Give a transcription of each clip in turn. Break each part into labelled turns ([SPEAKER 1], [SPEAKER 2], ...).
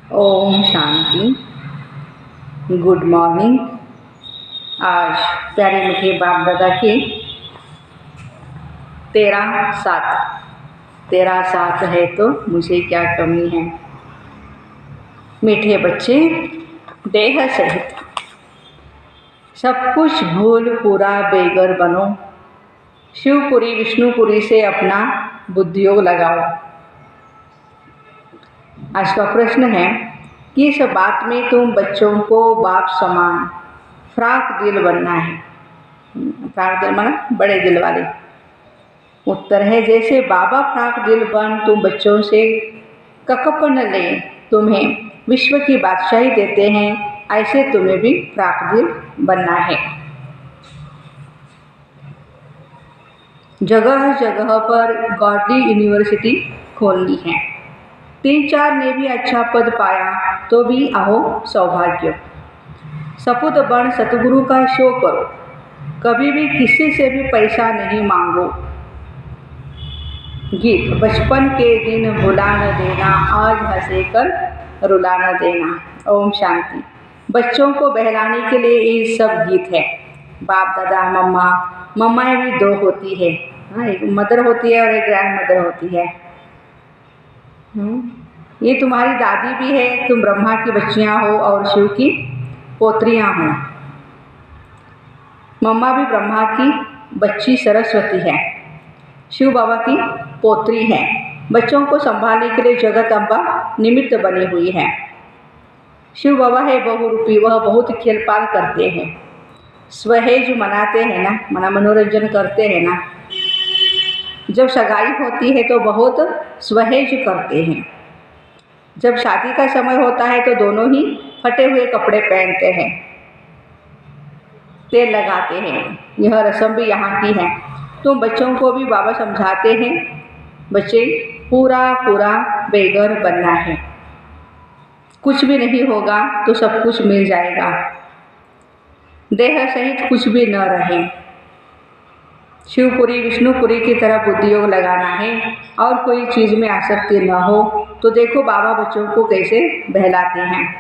[SPEAKER 1] Om Shanti. Good morning. आज प्यारे मीठे बाप दादा के 13/7 है तो मुझे क्या कमी है। मीठे बच्चे, देह सहित सब कुछ भूल पूरा बेगर बनो। शिवपुरी विष्णुपुरी से अपना बुद्धियोग लगाओ। आज का प्रश्न है कि इस बात में तुम बच्चों को बाप समान फ्राक दिल बनना है। फ्राक दिल माना बड़े दिल वाले। उत्तर है, जैसे बाबा फ्राक दिल बन तुम बच्चों से ककप न ले, तुम्हें विश्व की बादशाही देते हैं, ऐसे तुम्हें भी फ्राक दिल बनना है। जगह जगह पर गॉडली यूनिवर्सिटी खोलनी है। 3-4 ने भी अच्छा पद पाया तो भी आहो सौभाग्य। सपूत बन सतगुरु का शो करो, कभी भी किसी से भी पैसा नहीं मांगो। गीत, बचपन के दिन भुला न देना, आज हंसे कर रुला न देना। ओम शांति। बच्चों को बहलाने के लिए ये सब गीत है। बाप दादा मम्माएँ भी 2 होती है। एक मदर होती है और एक ग्रैंड मदर होती है। ये तुम्हारी दादी भी है, तुम ब्रह्मा की बच्चियां हो और शिव की पोत्रियां हो। मम्मा भी ब्रह्मा की बच्ची सरस्वती है, शिव बाबा की पोत्री है। बच्चों को संभालने के लिए जगत अम्बा निमित्त बनी हुई है। शिव बाबा है बहुरूपी, वह बहुत खेलपाल करते हैं, स्वहेज मनाते हैं ना, मनोरंजन करते हैं ना। जब सगाई होती है तो बहुत स्वहेज करते हैं। जब शादी का समय होता है तो दोनों ही फटे हुए कपड़े पहनते हैं, तेल लगाते हैं। यह रस्म भी यहाँ की है। तुम बच्चों को भी बाबा समझाते हैं, बच्चे पूरा बेगर बनना है। कुछ भी नहीं होगा तो सब कुछ मिल जाएगा। देह सहित कुछ भी न रहे। शिवपुरी विष्णुपुरी की तरह बुद्धियोग लगाना है और कोई चीज़ में आसक्ति न हो। तो देखो बाबा बच्चों को कैसे बहलाते हैं।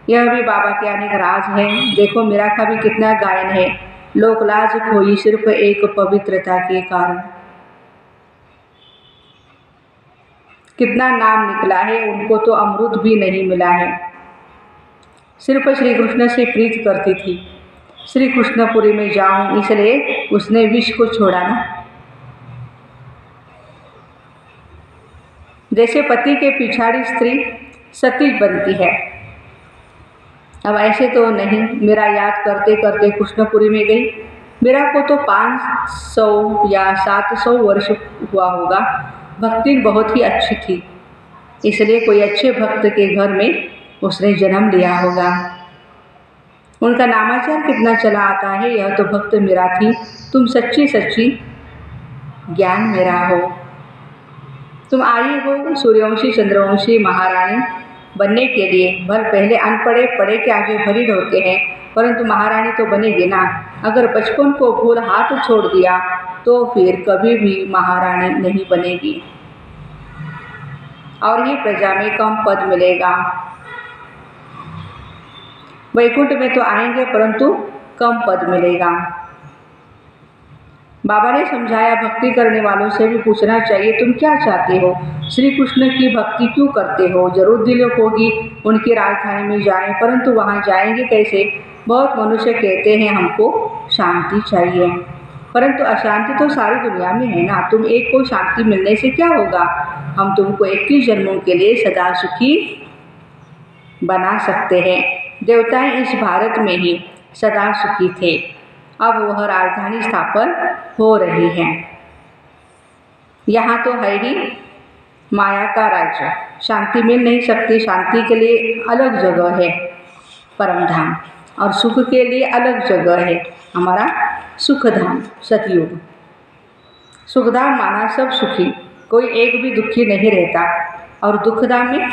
[SPEAKER 1] यह भी बाबा के अनेक राज है। देखो मेरा का भी कितना गायन है। लोकलाज खोई सिर्फ एक पवित्रता के कारण। कितना नाम निकला है, उनको तो अमृत भी नहीं मिला है। सिर्फ श्री कृष्ण से प्रीत करती थी, श्री कृष्णपुरी में जाऊं, इसलिए उसने विष को छोड़ा ना। जैसे पति के पिछाड़ी स्त्री सती बनती है। अब ऐसे तो नहीं, मेरा याद करते करते कृष्णपुरी में गई। मेरा को तो 500 या 700 वर्ष हुआ होगा। भक्ति बहुत ही अच्छी थी, इसलिए कोई अच्छे भक्त के घर में उसने जन्म लिया होगा। उनका नामाचार कितना चला आता है। यह तो भक्त मेरा थी, तुम सच्ची सच्ची ज्ञान मेरा हो। तुम आई हो सूर्यवंशी चंद्रवंशी महारानी बनने के लिए। भल पहले अनपढ़े पढ़े के आगे भरी होते हैं, परंतु महारानी तो बनेगी ना। अगर बचपन को भूल हाथ छोड़ दिया तो फिर कभी भी महारानी नहीं बनेगी और ये प्रजा में कम पद मिलेगा। वैकुंठ में तो आएंगे परंतु कम पद मिलेगा। बाबा ने समझाया, भक्ति करने वालों से भी पूछना चाहिए, तुम क्या चाहते हो, श्री कृष्ण की भक्ति क्यों करते हो। जरूर दिल होगी उनकी राजधानी में जाएं, परंतु वहाँ जाएंगे कैसे। बहुत मनुष्य कहते हैं हमको शांति चाहिए, परंतु अशांति तो सारी दुनिया में है ना। तुम एक को शांति मिलने से क्या होगा। हम तुमको 21 जन्मों के लिए सदा सुखी बना सकते हैं। देवताएं इस भारत में ही सदा सुखी थे, अब वह राजधानी स्थापन हो रही है। यहाँ तो है ही माया का राज्य, शांति मिल नहीं सकती। शांति के लिए अलग जगह है परम धाम, और सुख के लिए अलग जगह है हमारा सुख धाम सतयुग। सुखधाम माना सब सुखी, कोई एक भी दुखी नहीं रहता। और दुखधाम में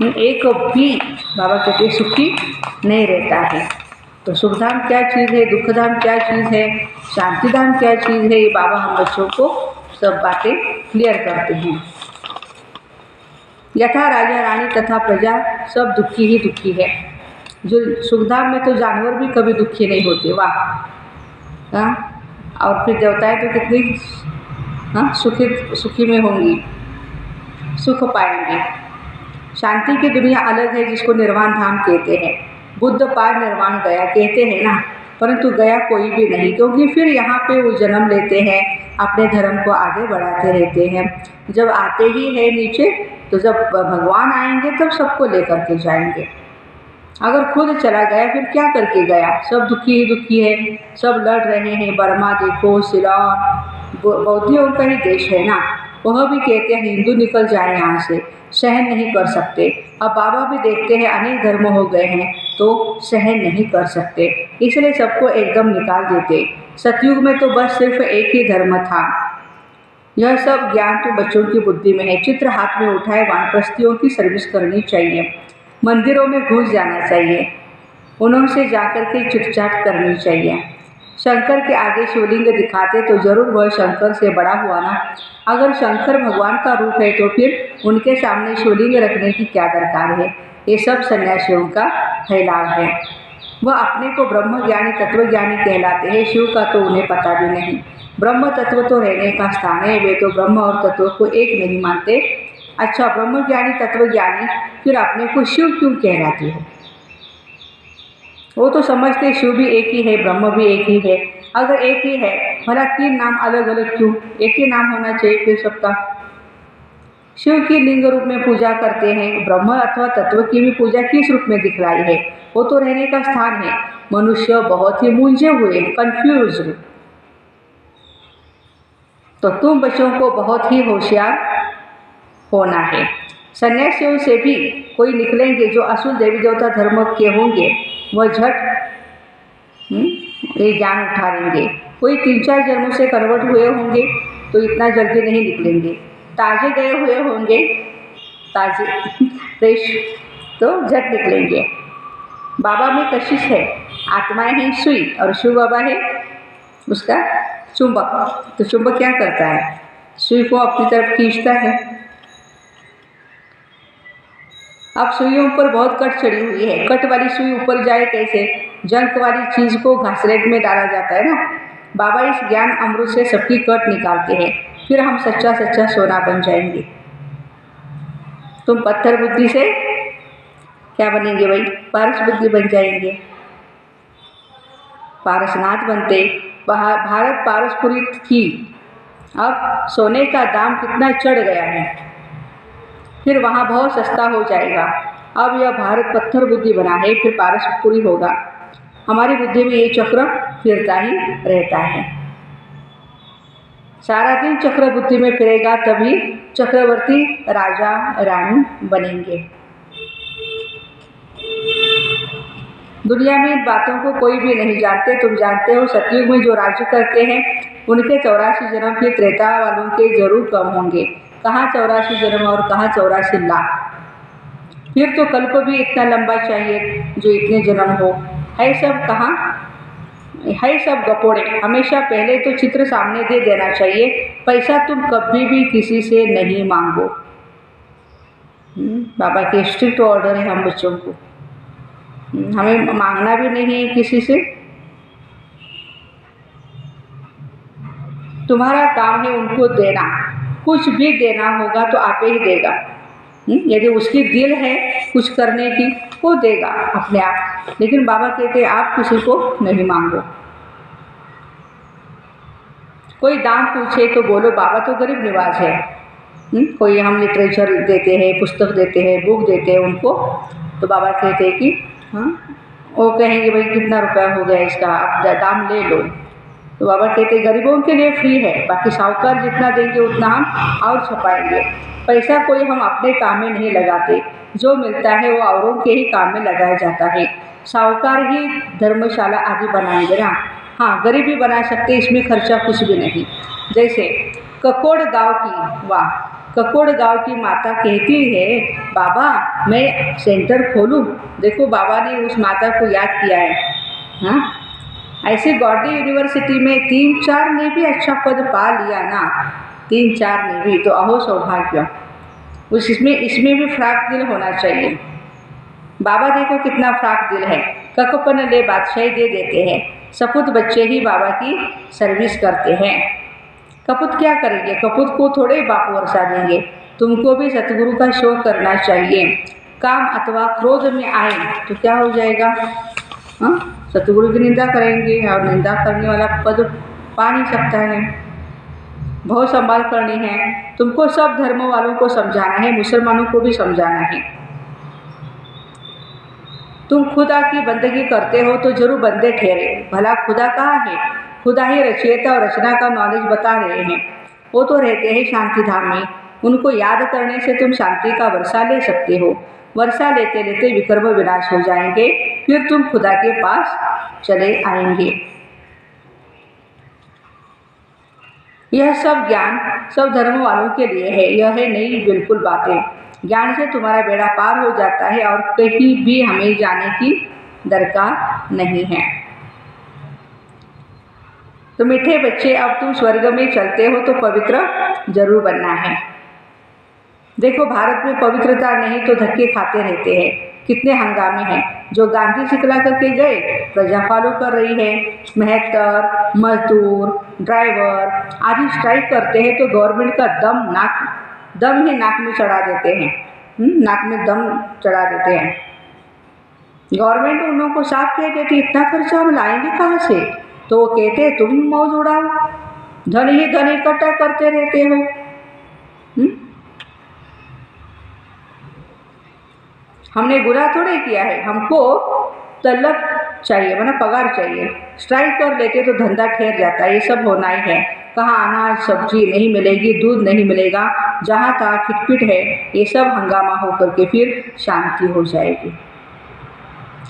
[SPEAKER 1] एक भी बाबा कहते सुखी नहीं रहता है। तो सुखधाम क्या चीज़ है, दुखधाम क्या चीज़ है, शांतिधाम क्या चीज़ है, ये बाबा हम बच्चों को सब बातें क्लियर करते हैं। यथा राजा रानी तथा प्रजा सब दुखी ही दुखी है। जो सुखधाम में तो जानवर भी कभी दुखी नहीं होते। वाह। हाँ, और फिर देवताएं तो कितनी सुखी में होंगी, सुख पाएंगे। शांति की दुनिया अलग है जिसको निर्वाण धाम कहते हैं। बुद्ध पार निर्वाण गया कहते हैं ना, परंतु गया कोई भी नहीं, क्योंकि फिर यहाँ पे वो जन्म लेते हैं, अपने धर्म को आगे बढ़ाते रहते हैं। जब आते ही है नीचे, तो जब भगवान आएंगे तब सबको लेकर के जाएंगे। अगर खुद चला गया फिर क्या करके गया? सब दुखी ही दुखी है, सब लड़ रहे हैं। बर्मा देखो, सिलोन बौद्धियों का ही देश है ना, वह भी कहते हैं हिंदू निकल जाए यहाँ से, सहन नहीं कर सकते। अब बाबा भी देखते हैं अनेक धर्म हो गए हैं तो सहन नहीं कर सकते, इसलिए सबको एकदम निकाल देते। सतयुग में तो बस सिर्फ एक ही धर्म था। यह सब ज्ञान तो बच्चों की बुद्धि में है। चित्र हाथ में उठाए वानप्रस्थियों की सर्विस करनी चाहिए, मंदिरों में घुस जाना चाहिए, उन्होंने जाकर के चिटचाट करनी चाहिए। शंकर के आगे शिवलिंग दिखाते तो जरूर वह शंकर से बड़ा हुआ ना। अगर शंकर भगवान का रूप है तो फिर उनके सामने शिवलिंग रखने की क्या दरकार है? ये सब सन्यासियों का फैलाव है। वह अपने को ब्रह्मज्ञानी तत्वज्ञानी कहलाते हैं, शिव का तो उन्हें पता भी नहीं। ब्रह्म तत्व तो रहने का स्थान है, वे तो ब्रह्म और तत्व को एक नहीं मानते। अच्छा, ब्रह्मज्ञानी तत्वज्ञानी फिर अपने को शिव क्यों कहलाते हो? वो तो समझते शिव भी एक ही है, ब्रह्म भी एक ही है। अगर एक ही है, भला तीन नाम अलग अलग क्यों? एक ही नाम होना चाहिए फिर सबका। शिव की लिंग रूप में पूजा करते हैं, ब्रह्म अथवा तत्व की भी पूजा किस रूप में दिखलाई है? वो तो रहने का स्थान है। मनुष्य बहुत ही मूंझे हुए, कंफ्यूज। तो तुम बच्चों को बहुत ही होशियार होना है। सन्यासियों से भी कोई निकलेंगे जो असुर देवी देवता धर्म के होंगे, वह झट ये ज्ञान उठा लेंगे। कोई 3-4 जन्मों से कन्वर्ट हुए होंगे तो इतना जल्दी नहीं निकलेंगे। ताजे गए हुए होंगे, ताजे फ्रेश, तो झट निकलेंगे। बाबा में कशिश है, आत्माएं हैं सुई, और शिव बाबा है उसका चुंबक। तो चुंबक क्या करता है? सुई को अपनी तरफ खींचता है। अब सुइयों पर बहुत कट चढ़ी हुई है, कट वाली सुई ऊपर जाए कैसे? जंक वाली चीज को घासलेट में डाला जाता है ना। बाबा इस ज्ञान अमृत से सबकी कट निकालते हैं, फिर हम सच्चा सच्चा सोना बन जाएंगे। तुम पत्थर बुद्धि से क्या बनेंगे भाई? पारस बुद्धि बन जाएंगे, पारसनाथ बनते। भारत पारसपुरी थी, अब सोने का दाम कितना चढ़ गया है, फिर वहाँ बहुत सस्ता हो जाएगा। अब यह भारत पत्थर बुद्धि बना है, फिर पारसपुरी होगा। हमारी बुद्धि में ये चक्र फिरता ही रहता है, सारा दिन चक्र बुद्धि में फिरेगा, तभी चक्रवर्ती राजा रानी बनेंगे। दुनिया में इन बातों को कोई भी नहीं जानते। तुम जानते हो सतयुग में जो राज्य करते हैं उनके 84 जन्म फिर त्रेता वालों के जरूर कम होंगे। कहाँ 84 जन्म और कहाँ 84 लाख। फिर तो कल्प भी इतना लंबा चाहिए जो इतने जन्म हो। है सब कहाँ है? सब गपोड़े। हमेशा पहले तो चित्र सामने दे देना चाहिए। पैसा तुम कभी भी किसी से नहीं मांगो। बाबा के स्ट्रिक्ट ऑर्डर है हम बच्चों को, हमें मांगना भी नहीं है किसी से। तुम्हारा काम है उनको देना, कुछ भी देना होगा तो आपे ही देगा। यदि उसकी दिल है कुछ करने की, वो देगा अपने आप। लेकिन बाबा कहते हैं आप किसी को नहीं मांगो। कोई दाम पूछे तो बोलो बाबा तो गरीब निवाज है। कोई हम लिटरेचर देते हैं, पुस्तक देते हैं, बुक देते हैं उनको, तो बाबा कहते हैं कि वो कहेंगे भाई कितना रुपया हो गया इसका, आप दाम ले लो। तो बाबा कहते हैं गरीबों के लिए फ्री है, बाकी साहूकार जितना देंगे उतना हम और छपाएंगे। पैसा कोई हम अपने काम में नहीं लगाते, जो मिलता है वो औरों के ही काम में लगाया जाता है। साहूकार ही धर्मशाला आदि बनाएंगे ना। हाँ, गरीबी बना सकते, इसमें खर्चा कुछ भी नहीं। जैसे ककोड़ गांव की, वाह, ककोड़ गांव की माता कहती है बाबा मैं सेंटर खोलूं। देखो बाबा ने उस माता को याद किया है। हाँ, ऐसे गॉडी यूनिवर्सिटी में 3-4 ने भी अच्छा पद पा लिया ना, 3-4 ने भी, तो अहो सौभाग्य। इसमें भी फ्राक दिल होना चाहिए। बाबा देखो कितना फ्राक दिल है, ककपन ले बादशाही दे देते हैं। सपूत बच्चे ही बाबा की सर्विस करते हैं। कपूत क्या करेंगे, कपूत को थोड़े बाप वर्षा देंगे। तुमको भी सतगुरु का शोक करना चाहिए। काम अथवा क्रोध में आए तो क्या हो जाएगा, सतगुरु की निंदा करेंगे और निंदा करने वाला पद पा नहीं सकता है। बहुत संभाल करनी है। तुमको सब धर्म वालों को समझाना है, मुसलमानों को भी समझाना है। तुम खुदा की बंदगी करते हो तो जरूर बंदे ठहरे। भला खुदा कहाँ है? खुदा ही रचयिता और रचना का नॉलेज बता रहे हैं। वो तो रहते हैं शांति धाम में। उनको याद करने से तुम शांति का वर्षा ले सकते हो। वर्षा लेते लेते विकर्म विनाश हो जाएंगे, फिर तुम खुदा के पास चले आएंगे। यह सब ज्ञान सब धर्म वालों के लिए है। यह है नई बिल्कुल बातें। ज्ञान से तुम्हारा बेड़ा पार हो जाता है और कहीं भी हमें जाने की दरकार नहीं है। तो मीठे बच्चे, अब तुम स्वर्ग में चलते हो तो पवित्र जरूर बनना है। देखो भारत में पवित्रता नहीं तो धक्के खाते रहते हैं। कितने हंगामे हैं। जो गांधी सिखला करके गए, प्रजा फॉलो कर रही है। मेहतर, मजदूर, ड्राइवर आदि स्ट्राइक करते हैं तो गवर्नमेंट का दम ही नाक में चढ़ा देते हैं। नाक में दम चढ़ा देते हैं। गवर्नमेंट उन लोगों को साफ कह देती इतना खर्चा हम लाएंगे कहाँ से, तो वो कहते तुम मौज उड़ाओ, धन ही धन इकट्ठा करते रहते हो। हमने गुनाह थोड़े किया है, हमको तलब चाहिए, मतलब पगार चाहिए। स्ट्राइक कर लेते तो धंधा ठहर जाता है। ये सब होना ही है। कहाँ अनाज सब्जी नहीं मिलेगी, दूध नहीं मिलेगा, जहाँ तहाँ खिटपिट है। ये सब हंगामा होकर के फिर शांति हो जाएगी।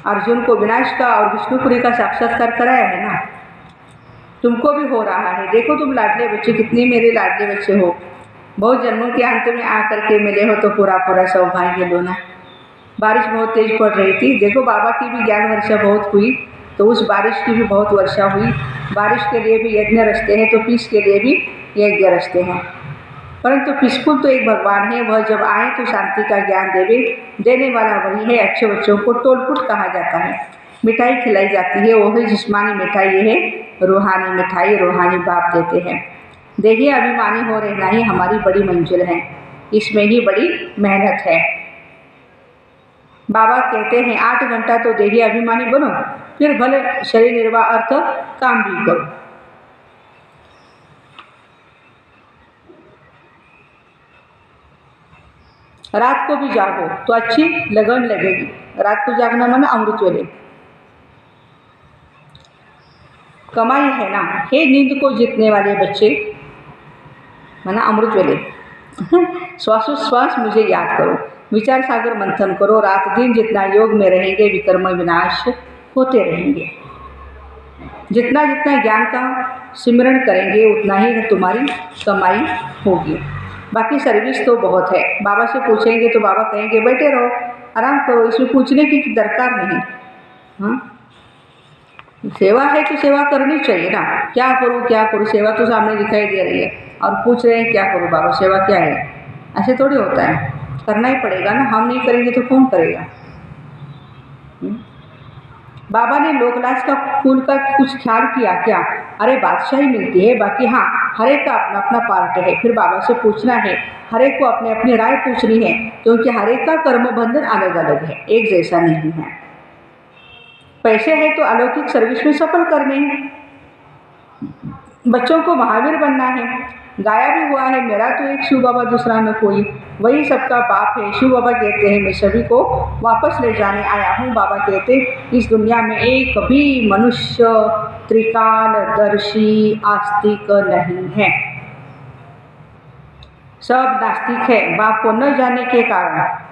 [SPEAKER 1] अर्जुन को विनाश का और विष्णुपुरी का साक्षात्कार कराया है ना, तुमको भी हो रहा है। देखो तुम लाडले बच्चे, कितने मेरे लाडले बच्चे हो। बहुत जन्मों के अंत में आकर के मिले हो तो पूरा पूरा सौभाग्य लो ना। बारिश बहुत तेज पड़ रही थी। देखो बाबा की भी ज्ञान वर्षा बहुत हुई, तो उस बारिश की भी बहुत वर्षा हुई। बारिश के लिए भी यज्ञ रचते हैं तो पीस के लिए भी यज्ञ रचते हैं। परंतु पीसफुल तो एक भगवान है। वह जब आए तो शांति का ज्ञान देने वाला वही है। अच्छे बच्चों को टोलपुट कहा जाता है। मिठाई खिलाई जाती है, वो है जिस्मानी मिठाई। ये है रूहानी मिठाई, रूहानी बाप देते हैं। देखिए अभिमानी हो रहना ही हमारी बड़ी मंजिल है। इसमें ही बड़ी मेहनत है। बाबा कहते हैं 8 घंटा तो देही अभिमानी बनो, फिर भले शरीर निर्वाह अर्थ काम भी करो। रात को भी जागो तो अच्छी लगन लगेगी। रात को जागना माना अमृत वेले कमाई है ना। हे नींद को जीतने वाले बच्चे, माना अमृत वेले श्वासोश्वास मुझे याद करो। विचार सागर मंथन करो। रात दिन जितना योग में रहेंगे विकर्म विनाश होते रहेंगे। जितना जितना ज्ञान का सिमरण करेंगे उतना ही तुम्हारी कमाई होगी। बाकी सर्विस तो बहुत है। बाबा से पूछेंगे तो बाबा कहेंगे बैठे रहो, आराम करो, इसमें पूछने की दरकार नहीं। हाँ, सेवा है तो सेवा करनी चाहिए ना। क्या करूँ क्या करूँ, सेवा तो सामने दिखाई दे रही है और पूछ रहे हैं क्या करूँ बाबा, सेवा क्या है। ऐसे थोड़ी होता है, करना ही पड़ेगा ना। हम नहीं करेंगे तो कौन करेगा। बाबा ने लोकलाज का कुल का कुछ ख्याल किया क्या? अरे बादशाही मिलती है, बाकी हाँ हर एक का अपना अपना पार्ट है। फिर बाबा से पूछना है, हर एक को अपने अपनी राय पूछनी है, क्योंकि हर एक का कर्म बंधन अलग अलग है, एक जैसा नहीं है। पैसे है तो अलौकिक सर्विस में सफल करने हैं। बच्चों को महावीर बनना है। गाया भी हुआ है, मेरा तो एक शिव बाबा दूसरा न कोई, वही सबका बाप है। शिव बाबा कहते हैं मैं सभी को वापस ले जाने आया हूँ। बाबा कहते इस दुनिया में एक भी मनुष्य त्रिकालदर्शी आस्तिक नहीं है, सब नास्तिक है बाप को न जानने के कारण।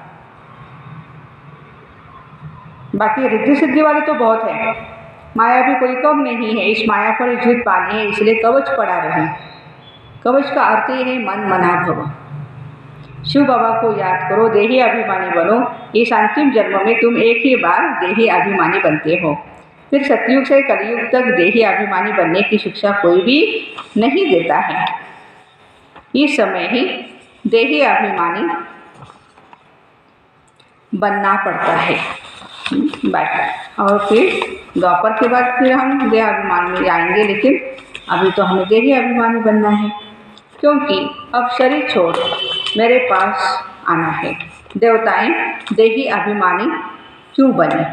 [SPEAKER 1] बाकी रिद्धि सिद्धि वाले तो बहुत है, माया भी कोई कम नहीं है। इस माया पर जीत पानी है, इसलिए कवच पड़ा रहे। कवच का अर्थ ही है मन मना भव। शिव बाबा को याद करो, देही अभिमानी बनो। इस अंतिम जन्म में तुम एक ही बार देही अभिमानी बनते हो, फिर सतयुग से कलयुग तक देही अभिमानी बनने की शिक्षा कोई भी नहीं देता है। इस समय ही देही अभिमानी बनना पड़ता है। बाय। और फिर द्वापर के बाद फिर हम देहाभिमान में आएंगे, लेकिन अभी तो हमें देही अभिमानी बनना है, क्योंकि अब शरीर छोड़ मेरे पास आना है। देवताएं देही अभिमानी क्यों बने?